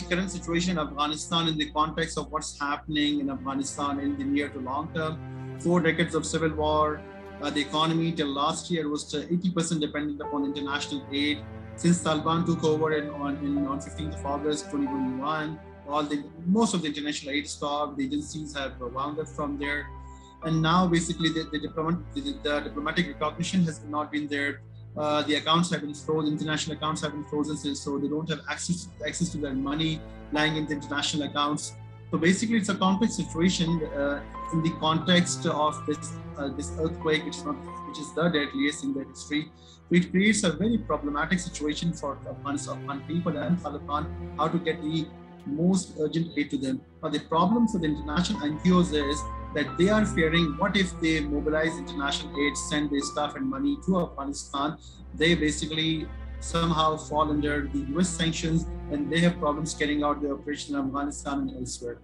current situation in Afghanistan in the context of what's happening in Afghanistan in the near to long term. 4 decades of civil war, the economy till last year was 80% dependent upon international aid. Since Taliban took over on 15th of August 2021, most of the international aid stopped. The agencies have wound up from there, and now basically the diplomatic recognition has not been there. The accounts have been frozen, international accounts have been frozen, so they don't have access to their money lying in the international accounts. So basically, it's a complex situation in the context of this earthquake, which is the deadliest in their history. So it creates a very problematic situation for Afghan people and Taliban, how to get the most urgent aid to them. But the problem for the international NGOs is that they are fearing, what if they mobilize international aid, send their stuff and money to Afghanistan, they basically somehow fall under the US sanctions and they have problems carrying out their operation in Afghanistan and elsewhere.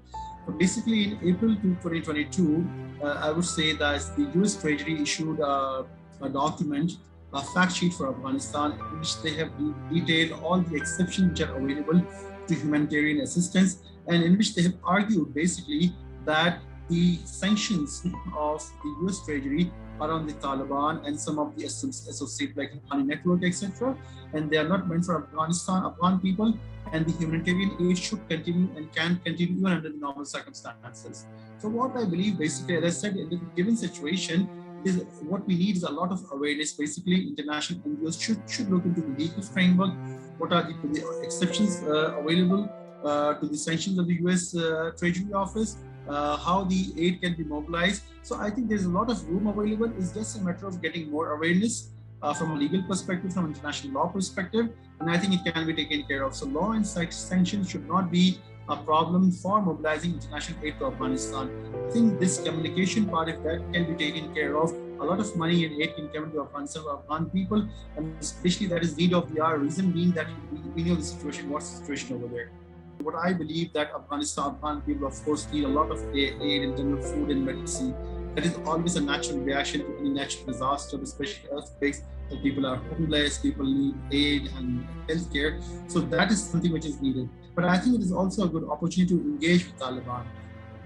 So basically in April 2022, I would say that the US Treasury issued a document, a fact sheet for Afghanistan, in which they have detailed all the exceptions which are available to humanitarian assistance, and in which they have argued basically that the sanctions of the US Treasury are on the Taliban and some of the associated like Afghani network, etc. And they are not meant for Afghan people, and the humanitarian aid should continue and can continue even under the normal circumstances. So what I believe basically, as I said, in the given situation, is what we need is a lot of awareness. Basically, international NGOs should look into the legal framework. What are the exceptions available to the sanctions of the US Treasury Office? How the aid can be mobilized. So I think there's a lot of room available. It's just a matter of getting more awareness from a legal perspective, from an international law perspective, and I think it can be taken care of. So law and sanctions should not be a problem for mobilizing international aid to Afghanistan. I think this communication part, if that can be taken care of, a lot of money and aid can come to Afghanistan, Afghan people, and especially that is need of the hour. Reason being that we know the situation, what's the situation over there. What I believe that Afghan people, of course, need a lot of aid in terms of food and medicine. That is always a natural reaction to any natural disaster, especially earthquakes. So people are homeless, people need aid and healthcare. So that is something which is needed. But I think it is also a good opportunity to engage with Taliban.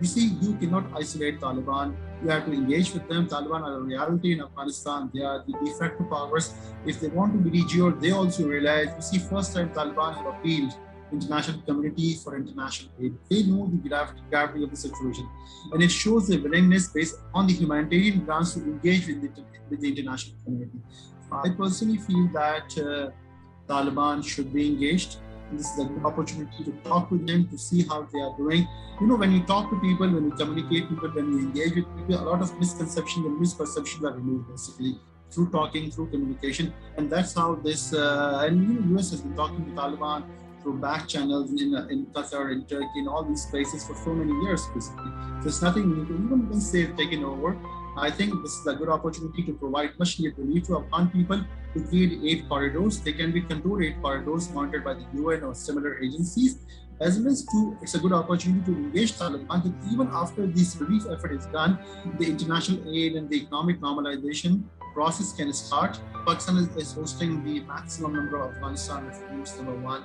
You see, you cannot isolate Taliban. You have to engage with them. Taliban are a reality in Afghanistan. They are the de facto powers. If they want to be de-jure, they also realize, you see, first time Taliban have appealed international community for international aid. They know the gravity of the situation, and it shows their willingness based on the humanitarian grounds to engage with the international community. I personally feel that Taliban should be engaged. This is a good opportunity to talk with them, to see how they are doing. You know, when you talk to people, when you communicate with people, when you engage with people, a lot of misconceptions and misperceptions are removed basically through talking, through communication, and that's how this. And US has been talking to Taliban through back channels in Qatar, in Turkey, in all these places for so many years, basically. So it's nothing new. Even once they've taken over, I think this is a good opportunity to provide much needed relief to Afghan people, to create aid corridors. They can be controlled aid corridors monitored by the UN or similar agencies, as well as it's a good opportunity to engage Taliban that even after this relief effort is done, the international aid and the economic normalization process can start. Pakistan is hosting the maximum number of Afghanistan refugees, number one.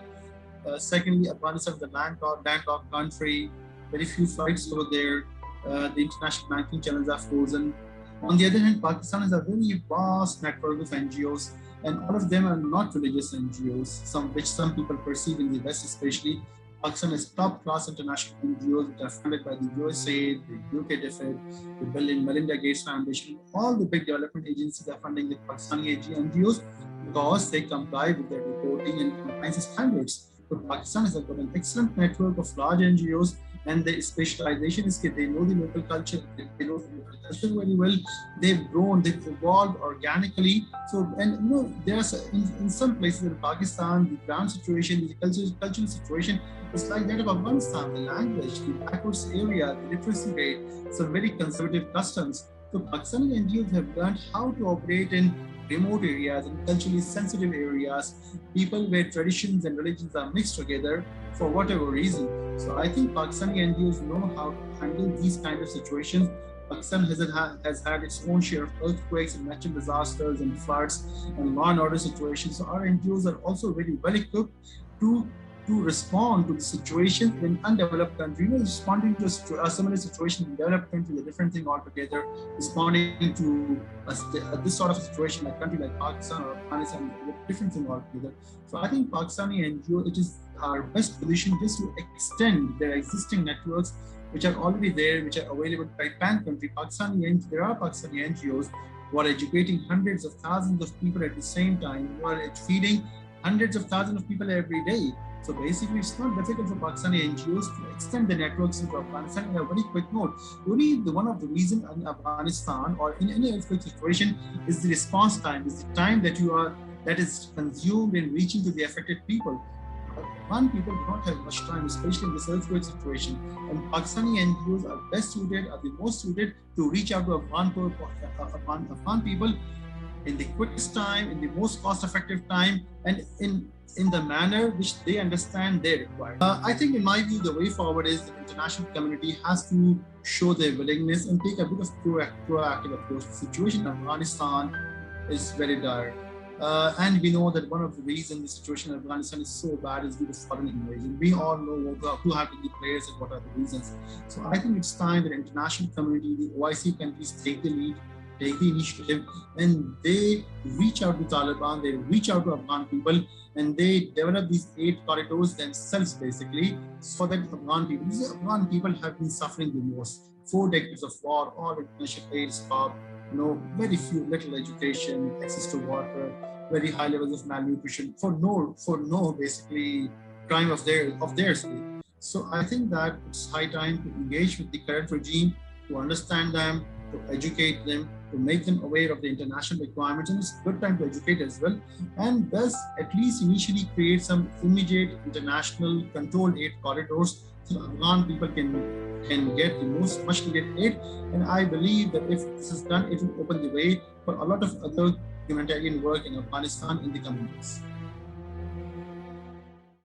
Secondly, Afghanistan is a landlocked country, very few flights over there. The international banking channels are frozen. On the other hand, Pakistan has a very vast network of NGOs, and all of them are not religious NGOs, which some people perceive in the West especially. Pakistan has top-class international NGOs that are funded by the USA, the UK DFID, the Bill and Melinda Gates Foundation. All the big development agencies are funding the Pakistani NGOs because they comply with their reporting and compliance standards. So Pakistan has got an excellent network of large NGOs, and their specialization is that they know the local culture, they know the local culture very well. They've grown, they've evolved organically. So, and there's in some places in Pakistan, the ground situation, the cultural situation is like that of Afghanistan. The language, the backwards area, the literacy rate, some very conservative customs. So Pakistani NGOs have learned how to operate in remote areas and culturally sensitive areas, people where traditions and religions are mixed together for whatever reason. So I think Pakistani NGOs know how to handle these kind of situations. Pakistan has had its own share of earthquakes and natural disasters and floods and law and order situations. So our NGOs are also very well equipped to to respond to the situation in undeveloped country. Responding to a similar situation in developed country is a different thing altogether. Responding to this sort of situation like country like Pakistan or Afghanistan is a different thing altogether. So I think Pakistani NGO, it is our best position just to extend their existing networks which are already there, which are available by pan-country. There are Pakistani NGOs who are educating hundreds of thousands of people at the same time, who are feeding hundreds of thousands of people every day. So basically, it's not difficult for Pakistani NGOs to extend the networks into Afghanistan. In a very quick note, one of the reasons in Afghanistan or in any earthquake situation is the response time, is the time that is consumed in reaching to the affected people. Afghan people do not have much time, especially in this earthquake situation. And Pakistani NGOs are the most suited to reach out to Afghan people in the quickest time, in the most cost-effective time, and in the manner which they understand they require. I think, in my view, the way forward is the international community has to show their willingness and take a bit of proactive approach. The situation in Afghanistan is very dire. And we know that one of the reasons the situation in Afghanistan is so bad is due to foreign invasion. We all know who have been the players and what are the reasons. So I think it's time that the international community, the OIC countries, take the lead, take the initiative, and they reach out to Taliban, they reach out to Afghan people, and they develop these aid corridors themselves, basically, so that Afghan people have been suffering the most. 4 decades of war, all international aid stopped, very few, little education, access to water, very high levels of malnutrition for no basically crime of theirs. So I think that it's high time to engage with the current regime, to understand them, to educate them, to make them aware of the international requirements, and it's a good time to educate as well, and thus at least initially create some immediate international controlled aid corridors so Afghan people can get the much needed aid. And I believe that if this is done, it will open the way for a lot of other humanitarian work in Afghanistan in the coming years.